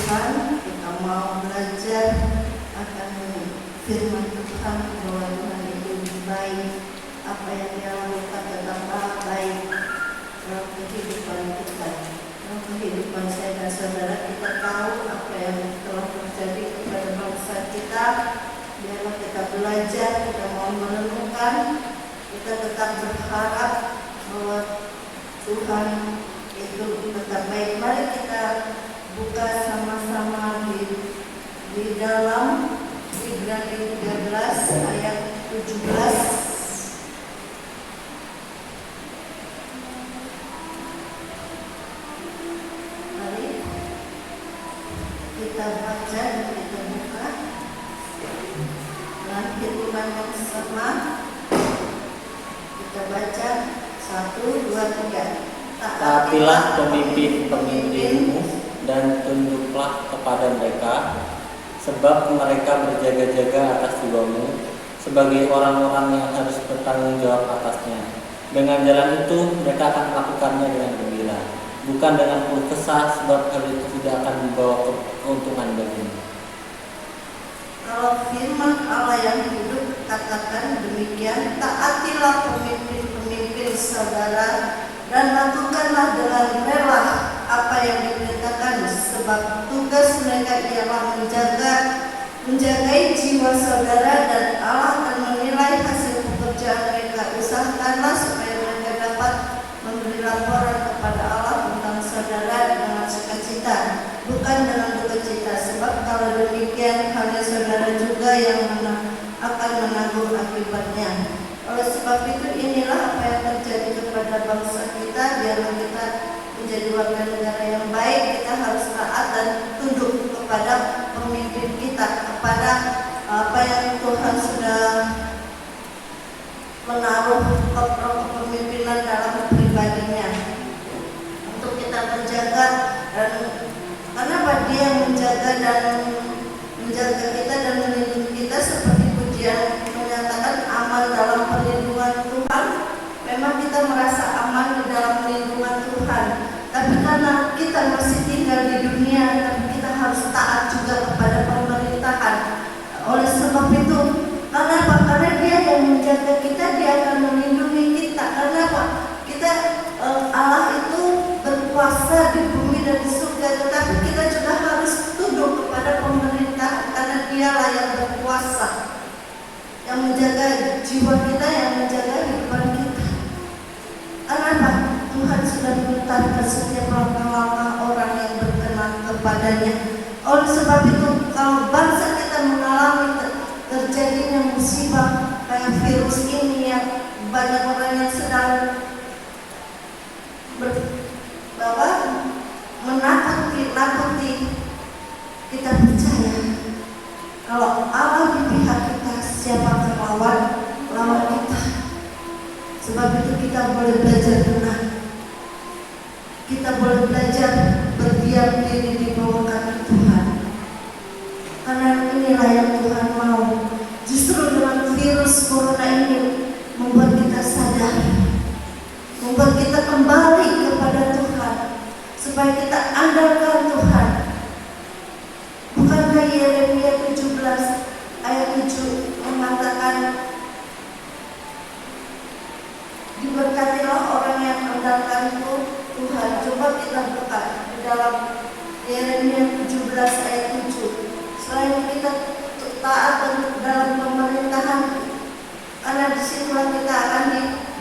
Tuhan, kita mau belajar akan firman Tuhan bahwa Tuhan itu baik, apa yang Dia lakukan tetaplah baik dalam kehidupan kita, dalam kehidupan saya dan saudara. Kita tahu apa yang telah terjadi kepada bangsa kita. Biarlah kita belajar, kita mau menemukan, kita tetap berharap bahwa Tuhan itu tetap baik. Mari kita buka sama-sama di dalam Ibrani 13 ayat 17. Mari kita baca dan kita buka dengan firman yang sama. Kita baca 1, 2, 3. Taatilah pemimpin-pemimpinmu dan tunduklah kepada mereka, sebab mereka berjaga-jaga atas jiwamu sebagai orang-orang yang harus bertanggung jawab atasnya. Dengan jalan itu mereka akan melakukannya dengan gembira, bukan dengan keluh kesah, sebab hal itu tidak akan membawa keuntungan bagimu. Kalau firman Allah yang hidup katakan demikian, taatilah pemimpin-pemimpin saudara dan lakukanlah dengan rela apa yang diperintahkan, sebab tugas mereka ialah menjagai jiwa saudara, dan Allah akan menilai hasil pekerjaan mereka. Usahakanlah supaya mereka dapat memberi laporan kepada Allah tentang saudara dengan sukacita, bukan dengan duka cita, sebab kalau demikian halnya saudara juga yang akan menanggung akibatnya. Oleh sebab itu inilah apa yang terjadi kepada bangsa kita. Biarlah kita menjadi warga negara yang baik, kita harus taat dan tunduk kepada pemimpin kita, kepada apa yang Tuhan sudah menaruh kepemimpinan dalam pribadinya untuk kita menjaga. Dan kenapa Dia menjaga kita dan melindungi kita, seperti pujian menyatakan aman dalam perlindungan Tuhan. Memang kita merasa aman di dalam perlindungan Tuhan, tapi karena kita masih tinggal di dunia, tapi kita harus taat juga kepada pemerintahan. Oleh sebab itu, kenapa? Karena Dia yang menjaga kita, Dia akan melindungi kita. Kenapa? Kita Allah itu berkuasa di bumi dan di surga, tetapi kita juga harus tunduk kepada pemerintah, karena Dialah yang berkuasa, yang menjaga jiwa kita, yang menjaga kehidupan kita. Kenapa? Tuhan sudah menentukan setiap langkah-langkah orang yang berkenan kepadanya. Oleh sebab itu, kalau bangsa kita mengalami terjadinya musibah kayak virus ini, yang banyak orang yang sedang menakuti, kita percaya kalau Allah di pihak kita, siapa akan lawan kita. Sebab itu kita boleh belajar tenang, kita boleh belajar berdiam diri di bawah kaki Tuhan, karena inilah yang Tuhan mau. Justru dengan virus corona ini membuat kita sadar, membuat kita kembali kepada Tuhan, supaya kita andalkan Tuhan. Bukankah Yeremia 17 ayat 7 mengatakan, diberkatilah orang yang andalkanku Tuhan. Coba kita buka di dalam Yeremia 17 ayat 7. Selain kita taat dalam pemerintahan, karena disitulah kita akan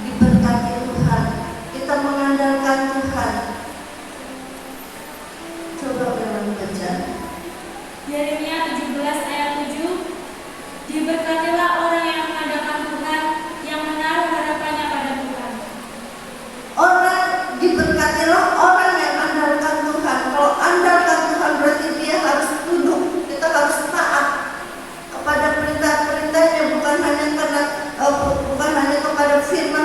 diberkati Tuhan. Kita mengandalkan Tuhan. Coba kita baca Yeremia 17 ayat 7. Diberkatilah orang yang mengandalkan Tuhan, yang menaruh harapannya pada Tuhan. Diberkatilah orang yang andalkan Tuhan. Kalau andalkan Tuhan berarti dia harus tunduk. Kita harus taat kepada perintah-perintahnya, bukan hanya kepada firman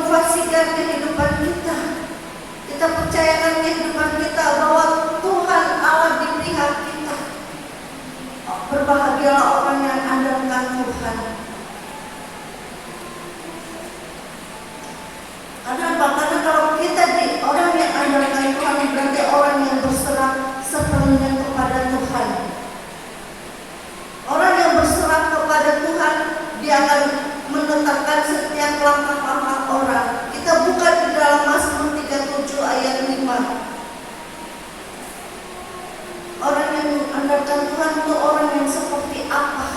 motivasikan kehidupan kita. Kita percayakan kehidupan kita bahwa Tuhan Allah di pihak kita. Berbahagialah orang yang andalkan Tuhan. Karena kalau kita di orang yang andalkan Tuhan, berarti orang yang berserah sepenuhnya kepada Tuhan. Orang yang berserah kepada Tuhan, dia akan menetapkan setiap langkah-langkah orang. Kita buka di dalam Mazmur 37 ayat 5. Orang yang mengandalkan Tuhan itu orang yang seperti apa?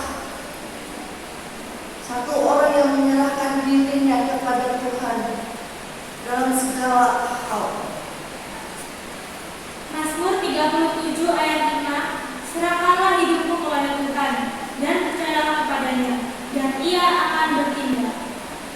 Satu orang yang menyerahkan dirinya kepada Tuhan dalam segala hal. Mazmur 37 ayat 5, serahkanlah hidupmu kepada Tuhan dan percayalah kepadanya, dan Ia akan bertindak.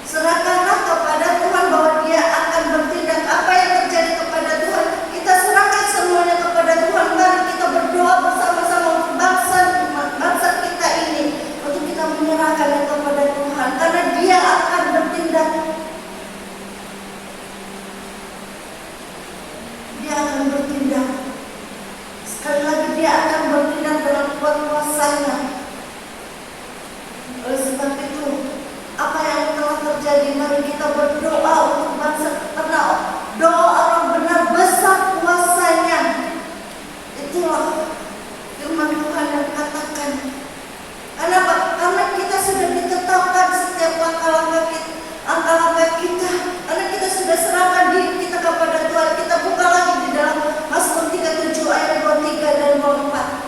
Serahkanlah kepada Tuhan bahwa Dia akan bertindak. Apa yang terjadi kepada Tuhan, kita serahkan semuanya kepada Tuhan. Mari kita berdoa bersama-sama untuk bangsa kita ini, untuk kita menyerahkannya kepada Tuhan, karena Dia akan bertindak. Dia akan bertindak. Sekali lagi, Dia akan bertindak dalam kuasa-Nya. Oleh sebab itu, apa yang telah terjadi, mari kita berdoa untuk bangsa, karena doa orang benar besar kuasanya. Itulah firman Tuhan yang katakan. Kenapa? Karena kita sudah ditetapkan setiap langkah-langkah kita, karena kita sudah serahkan diri kita kepada Tuhan. Kita buka lagi di dalam Mazmur 37 ayat 23 dan 24.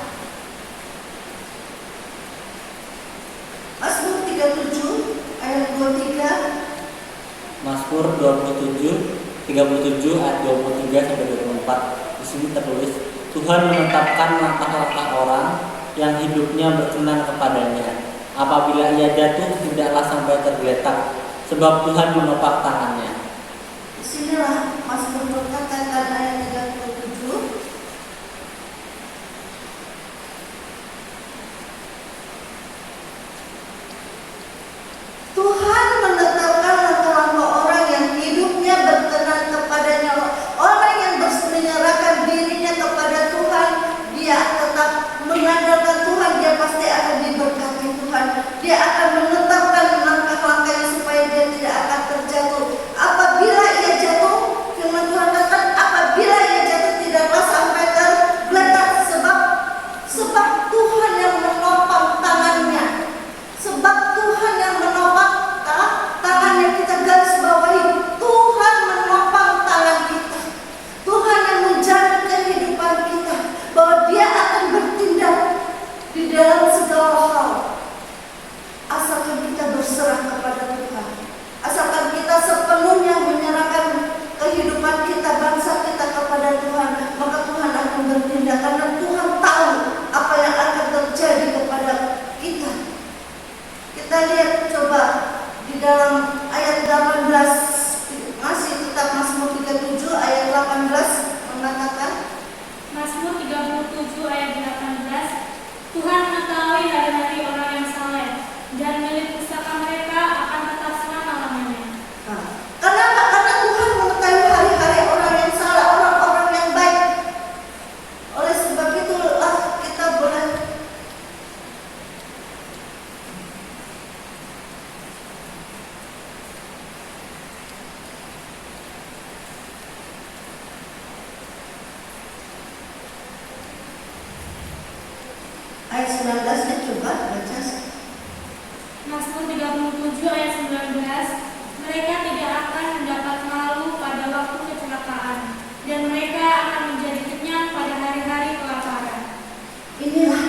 Mazmur 37 ayat 23. Mazmur 37 ayat 23 sampai 24. Di sini tertulis, Tuhan menetapkan langkah-langkah orang yang hidupnya berkenan kepadanya. Apabila ia jatuh, tidaklah sampai tergeletak, sebab Tuhan menopang tangannya. Disinilah Mazmur berkatakan ayat 37. Tuhan menetapkan langkah-langkah orang yang hidupnya berkenan kepadanya. Orang yang menyerahkan dirinya kepada Tuhan, dia tetap mengandalkan Tuhan, dia pasti akan diberkati Tuhan. Dia akan menetapkan langkah-langkahnya supaya dia tidak akan terjatuh. Apabila ia jatuh, firman Tuhan katakan, apabila ia jatuh tidaklah sampai tergeletak, sebab Tuhan yang menopang tangannya. Sebab Tuhan yang menopang tangannya, kita garis bawahi, Tuhan menopang tangan kita. Tuhan yang menjaga kehidupan kita, bahwa Dia akan bertindak di dalam segala hal. Asalkan kita berserah kepada Tuhan, asalkan kita sepenuhnya menyerahkan kehidupan kita, bangsa kita kepada Tuhan, maka Tuhan akan bertindak, karena Tuhan tahu apa yang akan terjadi kepada kita. Kita lihat coba di dalam ayat 18, masih tetap Mazmur 37 ayat 18 mengatakan, Mazmur 37 ayat 18, Tuhan mengetahui hari-hari orang yang saleh, dan milik pusaka mereka akan tetap selama-lamanya. Kenapa? Karena Tuhan mengetahui hari-hari orang yang salah, orang-orang yang baik. Oleh sebab itulah kita boleh ayat 19-nya coba baca. Mazmur 37 ayat 19, mereka tidak akan mendapat malu pada waktu kecelakaan, dan mereka akan menjadi kenyang pada hari-hari kelaparan. Inilah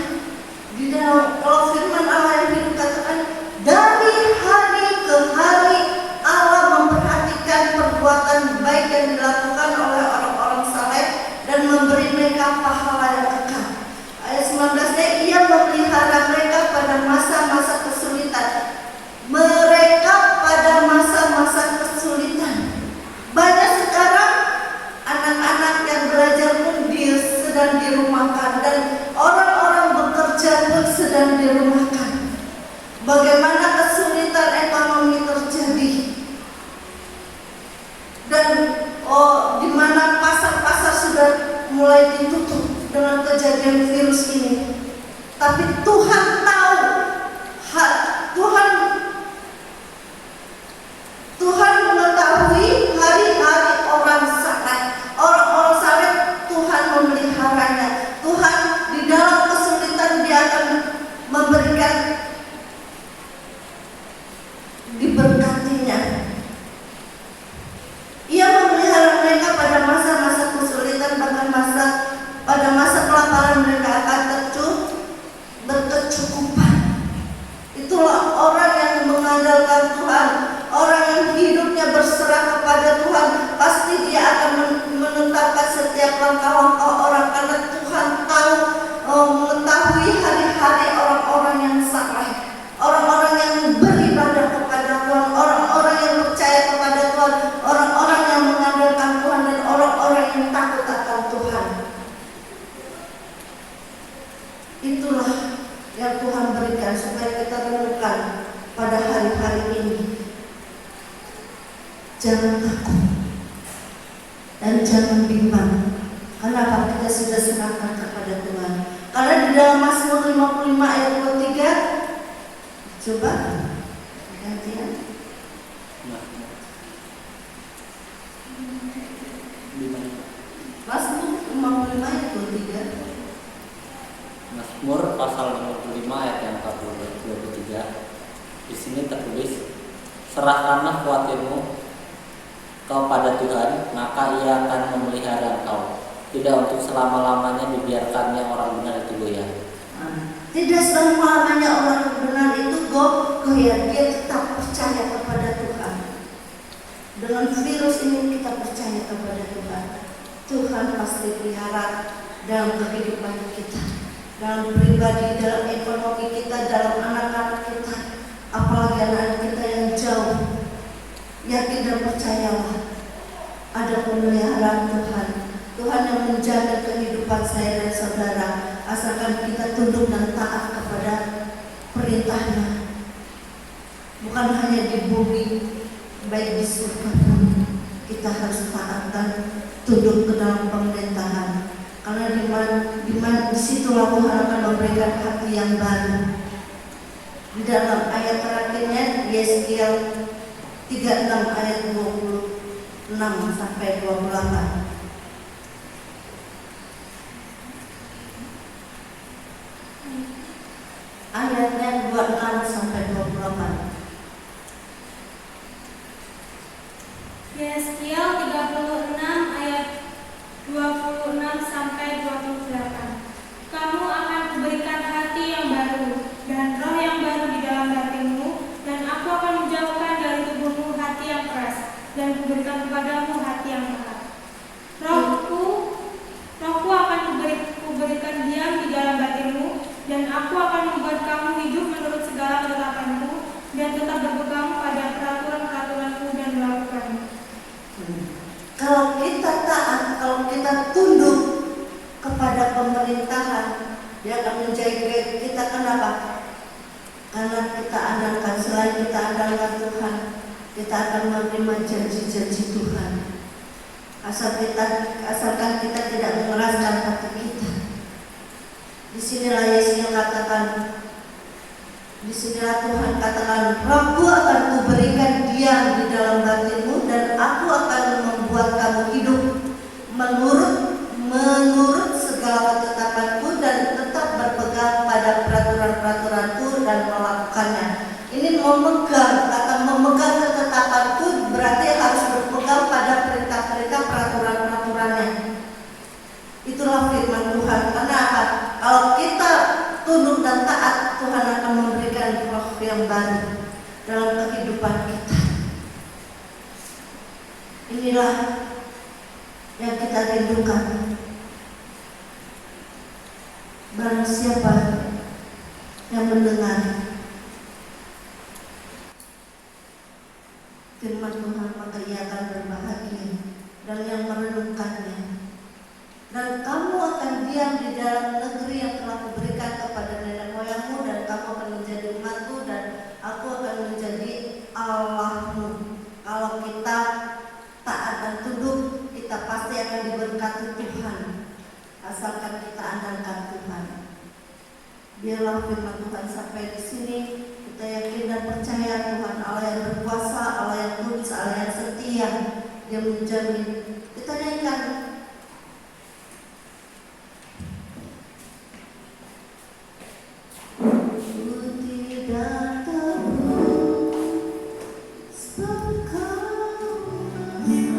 di dalam, kalau firman Allah yang hidup katakan, dari hari ke hari Allah memperhatikan perbuatan baik yang dilakukan oleh orang-orang saleh dan memberi mereka pahala yang kekal. Ayat 19-nya, Ia memelihara mereka pada masa-masa kesulitan. Mereka pada masa-masa kesulitan. Banyak sekarang anak-anak yang belajar pun sedang dirumahkan, dan orang-orang bekerja pun sedang dirumahkan. Bagaimana kesulitan ekonomi terjadi? dan di mana pasar-pasar sudah mulai ditutup dengan kejadian virus ini. Tapi Tuhan tahu, Tuhan mengetahui hari-hari orang saleh. Orang-orang saleh Tuhan memeliharanya. Tuhan di dalam kesulitan Dia akan memberikan, diberkatinya. Ia memelihara mereka pada masa-masa kesulitan, bahkan pada masa kelaparan mereka akan berkecukupan. Itulah orang yang mengandalkan Tuhan, orang yang hidupnya berserah kepada Tuhan. Pasti dia akan menetapkan setiap langkah-langkah orang, karena Tuhan tahu, mengetahui hari-hari orang-orang yang saleh, orang-orang yang beribadah kepada Tuhan, orang-orang yang percaya kepada Tuhan, orang-orang yang mengandalkan Tuhan, dan orang-orang yang takut akan Tuhan. Itulah yang Tuhan berikan supaya kita renungkan pada hari-hari ini. Jangan takut dan jangan bimbang. Kenapa? Kita sudah serahkan kepada Tuhan. Karena di dalam Mazmur 55 ayat 23, coba gantian. Mazmur 55 ayat 23. Mazmur pasal 55 ayat yang 23. Di sini tertulis, serahkanlah khawatirmu kepada Tuhan, maka Ia akan memelihara engkau. Tidak untuk selama-lamanya dibiarkannya orang benar itu goyah. Tidak selama-lamanya orang benar itu goyah. Dia tetap percaya kepada Tuhan. Dengan virus ini kita percaya kepada Tuhan. Tuhan pasti pelihara dalam kehidupan kita, dalam pribadi, dalam ekonomi kita, dalam anak-anak kita, apalagi anak-anak kita yang jauh. Yakin dan percayalah, ada pemeliharaan Tuhan. Tuhan yang menjaga kehidupan saya dan saudara, asalkan kita tunduk dan taat kepada perintahnya. Bukan hanya di bumi, baik di surga pun kita harus taat dan tunduk ke dalam pemerintahan. Karena di situlah Tuhan akan memberikan hati yang baru. Di dalam ayat terakhirnya, Yeskiel 36 ayat 26 sampai 28. Ayatnya 26 sampai 28. Yeskiel 36 ayat 26 sampai 28. Kamu akan kuberikan hati yang baru dan roh yang baru di dalam hatimu, dan aku akan menjauhkan dari tubuhmu hati yang keras, dan kuberikan kepadamu hati yang taat. Rohku akan kuberikan diam di dalam batinmu, dan aku akan membuat kamu hidup menurut segala ketetapanku, dan tetap berpegang pada peraturan-peraturanku dan melakukannya. Kalau kita taat, kalau kita tunduk kepada pemerintahan, dia akan menjaga kita. Kenapa? Karena kita andalkan, selain kita andalkan Tuhan, kita akan menerima janji-janji Tuhan. Asalkan kita tidak mengeraskan hati kita. Disinilah Yesus katakan, disinilah Tuhan katakan, Rohku akan kuberikan diam di dalam batinmu, dan aku akan membuat kamu hidup menurut segala ketetapanku, dan tetap berpegang pada peraturan-peraturanku dan melakukannya. Ini memegang, kata memegang ketetapanku berarti harus berpegang pada perintah-perintah, peraturan-peraturannya. Itulah firman Tuhan. Karena apa? Kalau kita tunduk dan taat, Tuhan akan memberikan roh yang baru dalam kehidupan kita. Inilah yang kita rindukan. Barang siapa yang mendengar firman Tuhan, maka ia akan berbahagia, dan yang merenungkannya. Dan kamu akan diam di dalam negeri yang telah kuberikan kepada nenek moyangmu, dan kamu akan menjadi umatku, dan aku akan menjadi Allahmu. Kalau kita taat dan dan percaya Tuhan, Allah yang berkuasa, Allah yang kudus, Allah yang setia, Dia menjamin. Kita nyanyikan. Ku tidak takut sebab Kau Dia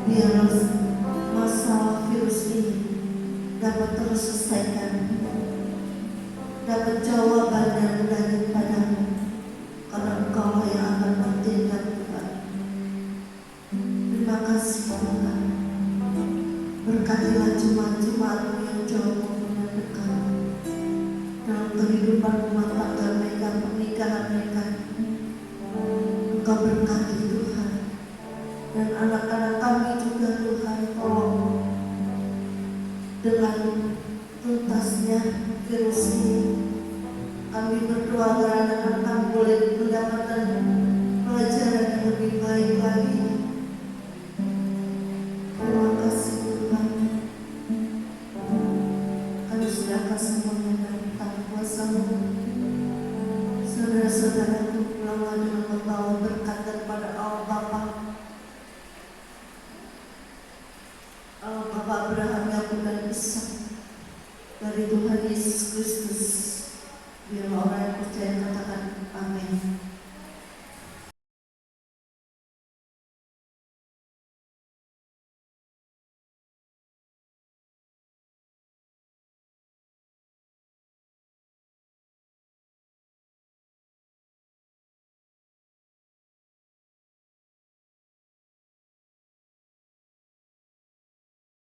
biar masalah virus ini dapat terselesaikan, dapat jawabannya daripadamu, karena Engkau yang akan bertindak, Tuhan. Terima kasih, Tuhan. Berkatilah jemaat-jemaat-Mu yang jauh maupun yang dekat dalam kehidupan rumah tangga mereka, pernikahan mereka. Engkau berkati, Tuhan. Dan anak-anak kami juga, Tuhan, tolong dengan tuntasnya virus ini. Kami berdoa agar anak-anak kami boleh mendapatkan pelajaran yang lebih baik lagi. Terima kasih, Tuhan. Kami serahkan semuanya dalam tangan kuasa-Mu. Saudara-saudaraku, pulanglah dengan membawa berkat daripada Allah Bapa, Allah Bapa Abraham,